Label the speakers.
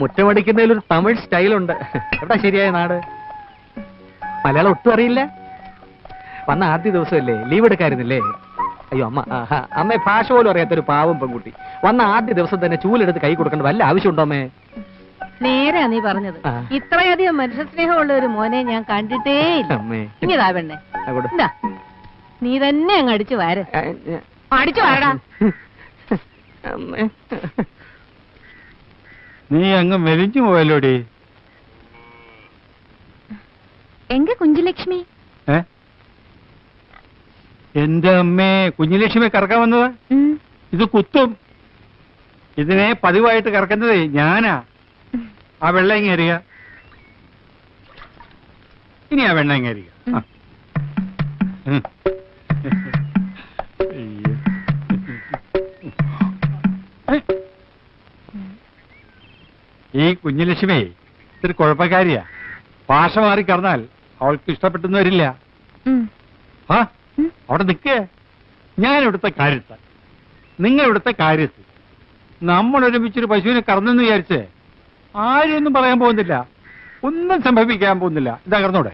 Speaker 1: മുറ്റമടിക്കുന്നതിൽ ഒരു തമിഴ് സ്റ്റൈലുണ്ട്. എവിടെ ശരിയായ നാട്? മലയാളം ഒട്ടും അറിയില്ല. വന്ന ആദ്യ ദിവസമല്ലേ, ലീവ് എടുക്കായിരുന്നില്ലേ? അയ്യോ അമ്മ, അമ്മ ഭാഷ പോലും അറിയാത്തൊരു പാവം പെൺകുട്ടി. വന്ന ആദ്യ ദിവസം തന്നെ ചൂലെടുത്ത് കൈ കൊടുക്കേണ്ട വല്ല ആവശ്യമുണ്ടോ അമ്മേ?
Speaker 2: നേരാ നീ പറഞ്ഞത്. ഇത്രയധികം മനുഷ്യ സ്നേഹമുള്ള ഒരു മോനെ ഞാൻ കണ്ടിട്ടേ ഇല്ല. ഇനിതാ പെണ്ണെ, നീ തന്നെ അങ്ങ് അടിച്ചു വാര്. അടിച്ചു വാരടാ.
Speaker 3: നീ അങ്ങ് മെലിഞ്ഞു പോയല്ലോടി.
Speaker 2: എങ്ക കുഞ്ചുലക്ഷ്മി?
Speaker 3: എന്റെ അമ്മേ, കുഞ്ഞുലക്ഷ്മി കറക്കാൻ വന്നത് ഇത് കുത്തും. ഇതിനെ പതിവായിട്ട് കറക്കുന്നതേ ഞാനാ. ആ വെള്ളം ഇങ്ങ് എറിയ. ഇനി ആ വെള്ളം ഇങ്ങ് എറിയ. ഈ കുഞ്ഞുലക്ഷ്മി ഇത്തിരി കുഴപ്പക്കാരിയാ. ഭാഷ മാറി കറന്നാൽ അവൾക്ക് ഇഷ്ടപ്പെട്ടെന്ന് വരില്ല. ആ അവിടെ നിൽക്കേ. ഞാൻ ഇവിടുത്തെ കാര്യസ്ഥ, നിങ്ങൾ ഇവിടുത്തെ കാര്യസ്ഥ. നമ്മൾ ഒരുമിച്ചൊരു പശുവിനെ കറന്നെന്ന് വിചാരിച്ച് ആരും ഒന്നും പറയാൻ പോകുന്നില്ല, ഒന്നും സംഭവിക്കാൻ പോകുന്നില്ല. ഇതാ കറന്നൂടെ?